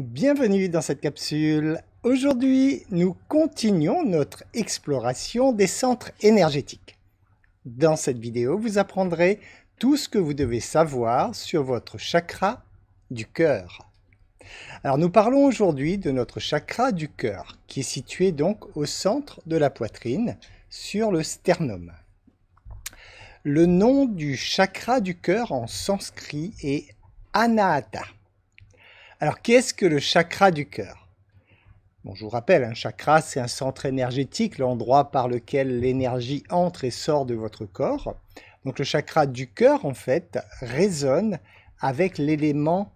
Bienvenue dans cette capsule. Aujourd'hui, nous continuons notre exploration des centres énergétiques. Dans cette vidéo, vous apprendrez tout ce que vous devez savoir sur votre chakra du cœur. Alors, nous parlons aujourd'hui de notre chakra du cœur, qui est situé donc au centre de la poitrine, sur le sternum. Le nom du chakra du cœur en sanskrit est Anahata. Alors, qu'est-ce que le chakra du cœur? Bon, je vous rappelle, un chakra, c'est un centre énergétique, l'endroit par lequel l'énergie entre et sort de votre corps. Donc, le chakra du cœur, en fait, résonne avec l'élément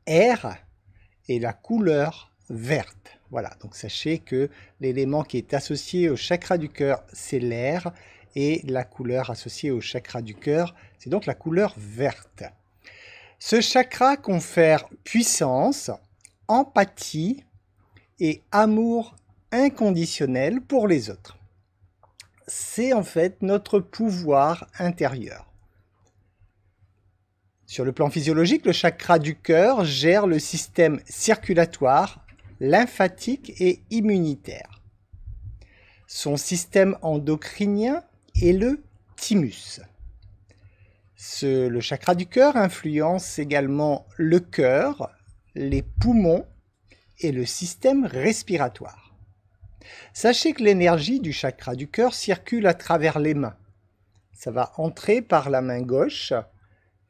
air et la couleur verte. Voilà, donc sachez que l'élément qui est associé au chakra du cœur, c'est l'air, et la couleur associée au chakra du cœur, c'est donc la couleur verte. Ce chakra confère puissance, empathie et amour inconditionnel pour les autres. C'est en fait notre pouvoir intérieur. Sur le plan physiologique, le chakra du cœur gère le système circulatoire, lymphatique et immunitaire. Son système endocrinien est le thymus. Le chakra du cœur influence également le cœur, les poumons et le système respiratoire. Sachez que l'énergie du chakra du cœur circule à travers les mains. Ça va entrer par la main gauche,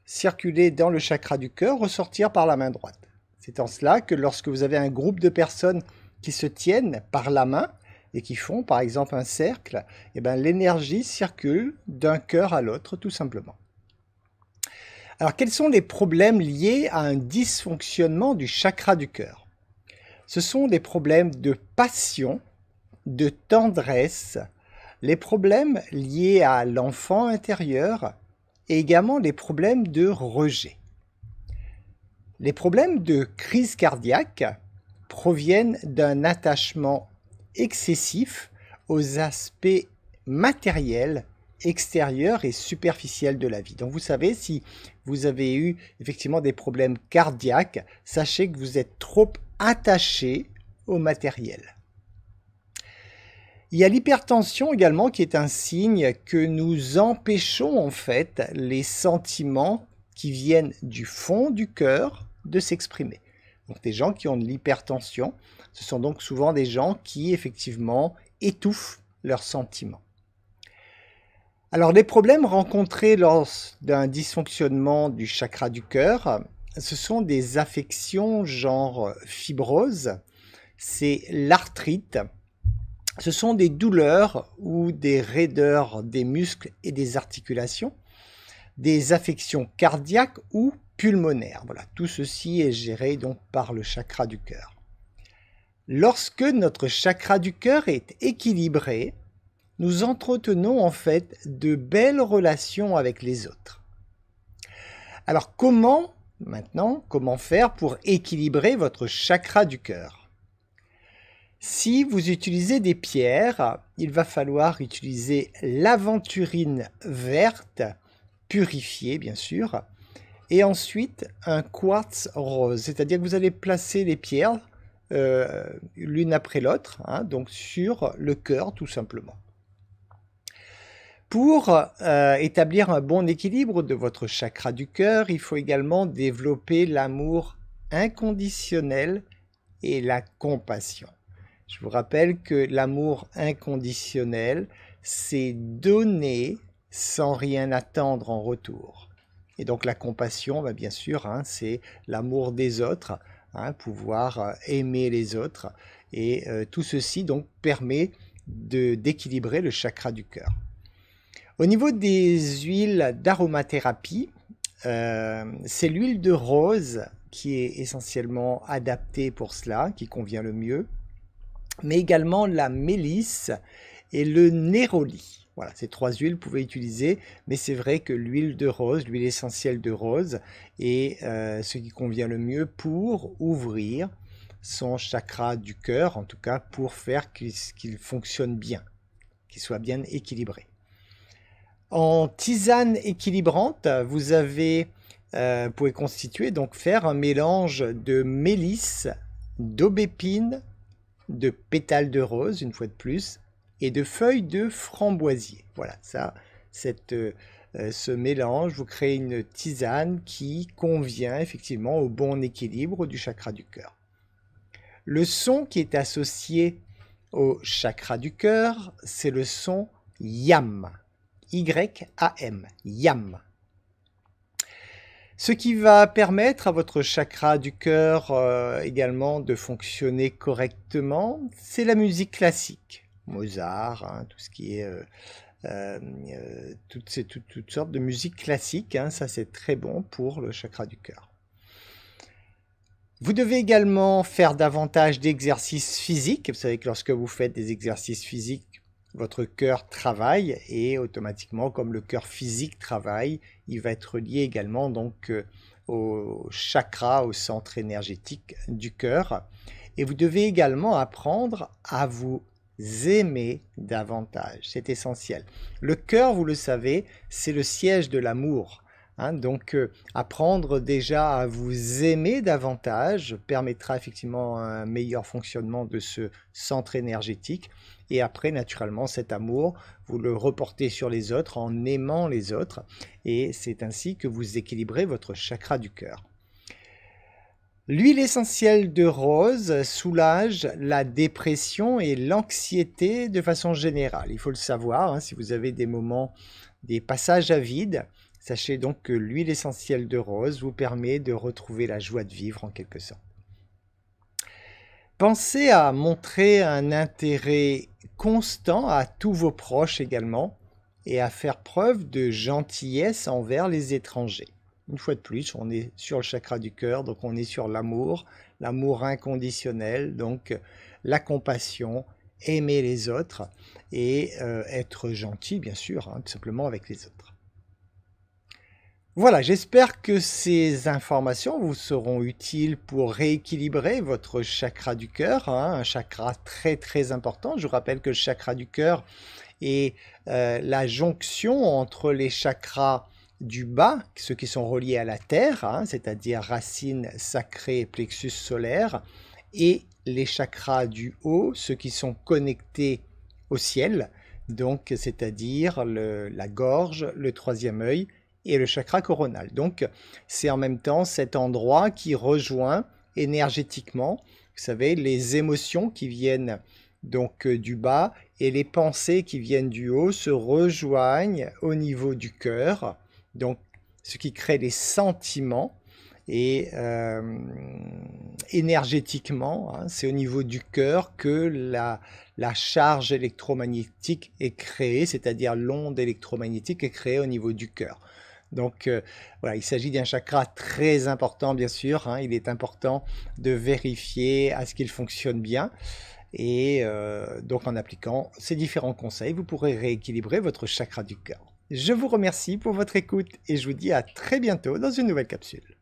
circuler dans le chakra du cœur, ressortir par la main droite. C'est en cela que lorsque vous avez un groupe de personnes qui se tiennent par la main et qui font par exemple un cercle, l'énergie circule d'un cœur à l'autre tout simplement. Alors, quels sont les problèmes liés à un dysfonctionnement du chakra du cœur? Ce sont des problèmes de passion, de tendresse, les problèmes liés à l'enfant intérieur et également les problèmes de rejet. Les problèmes de crise cardiaque proviennent d'un attachement excessif aux aspects matériels extérieur et superficiel de la vie. Donc vous savez, si vous avez eu effectivement des problèmes cardiaques, sachez que vous êtes trop attaché au matériel. Il y a l'hypertension également qui est un signe que nous empêchons en fait les sentiments qui viennent du fond du cœur de s'exprimer. Donc des gens qui ont de l'hypertension, ce sont donc souvent des gens qui effectivement étouffent leurs sentiments. Alors, les problèmes rencontrés lors d'un dysfonctionnement du chakra du cœur, ce sont des affections genre fibrose, c'est l'arthrite, ce sont des douleurs ou des raideurs des muscles et des articulations, des affections cardiaques ou pulmonaires. Voilà, tout ceci est géré donc par le chakra du cœur. Lorsque notre chakra du cœur est équilibré, nous entretenons en fait de belles relations avec les autres. Alors comment faire pour équilibrer votre chakra du cœur? Si vous utilisez des pierres, il va falloir utiliser l'aventurine verte, purifiée bien sûr, et ensuite un quartz rose, c'est-à-dire que vous allez placer les pierres l'une après l'autre, donc sur le cœur tout simplement. Pour établir un bon équilibre de votre chakra du cœur, il faut également développer l'amour inconditionnel et la compassion. Je vous rappelle que l'amour inconditionnel, c'est donner sans rien attendre en retour. Et donc la compassion, bien sûr, c'est l'amour des autres, pouvoir aimer les autres. Et tout ceci donc permet d'équilibrer le chakra du cœur. Au niveau des huiles d'aromathérapie, c'est l'huile de rose qui est essentiellement adaptée pour cela, qui convient le mieux, mais également la mélisse et le néroli. Voilà, ces trois huiles vous pouvez utiliser, mais c'est vrai que l'huile de rose, l'huile essentielle de rose, est ce qui convient le mieux pour ouvrir son chakra du cœur, en tout cas pour faire qu'il fonctionne bien, qu'il soit bien équilibré. En tisane équilibrante, vous pouvez constituer, donc faire un mélange de mélisse, d'aubépine, de pétales de rose, une fois de plus, et de feuilles de framboisier. Voilà, ça, ce mélange vous crée une tisane qui convient effectivement au bon équilibre du chakra du cœur. Le son qui est associé au chakra du cœur, c'est le son YAM. Y-A-M, YAM. Ce qui va permettre à votre chakra du cœur également de fonctionner correctement, c'est la musique classique. Mozart, hein, tout ce qui est toutes sortes de musique classique, hein, ça c'est très bon pour le chakra du cœur. Vous devez également faire davantage d'exercices physiques. Vous savez que lorsque vous faites des exercices physiques, votre cœur travaille et automatiquement, comme le cœur physique travaille, il va être lié également donc au chakra, au centre énergétique du cœur. Et vous devez également apprendre à vous aimer davantage. C'est essentiel. Le cœur, vous le savez, c'est le siège de l'amour. Hein, donc, apprendre déjà à vous aimer davantage permettra effectivement un meilleur fonctionnement de ce centre énergétique. Et après, naturellement, cet amour, vous le reportez sur les autres en aimant les autres. Et c'est ainsi que vous équilibrez votre chakra du cœur. L'huile essentielle de rose soulage la dépression et l'anxiété de façon générale. Il faut le savoir, hein, si vous avez des moments, des passages à vide, sachez donc que l'huile essentielle de rose vous permet de retrouver la joie de vivre en quelque sorte. Pensez à montrer un intérêt constant à tous vos proches également et à faire preuve de gentillesse envers les étrangers. Une fois de plus, on est sur le chakra du cœur, donc on est sur l'amour inconditionnel, donc la compassion, aimer les autres et être gentil bien sûr, hein, tout simplement avec les autres. Voilà, j'espère que ces informations vous seront utiles pour rééquilibrer votre chakra du cœur, hein, un chakra très très important. Je vous rappelle que le chakra du cœur est la jonction entre les chakras du bas, ceux qui sont reliés à la terre, hein, c'est-à-dire racine sacrée et plexus solaire, et les chakras du haut, ceux qui sont connectés au ciel, donc c'est-à-dire la gorge, le troisième œil, et le chakra coronal. Donc, c'est en même temps cet endroit qui rejoint énergétiquement, vous savez, les émotions qui viennent donc du bas et les pensées qui viennent du haut se rejoignent au niveau du cœur, donc ce qui crée les sentiments. Et énergétiquement, hein, c'est au niveau du cœur que la charge électromagnétique est créée, c'est-à-dire l'onde électromagnétique est créée au niveau du cœur. Donc voilà, il s'agit d'un chakra très important bien sûr, hein, il est important de vérifier à ce qu'il fonctionne bien et donc en appliquant ces différents conseils, vous pourrez rééquilibrer votre chakra du cœur. Je vous remercie pour votre écoute et je vous dis à très bientôt dans une nouvelle capsule.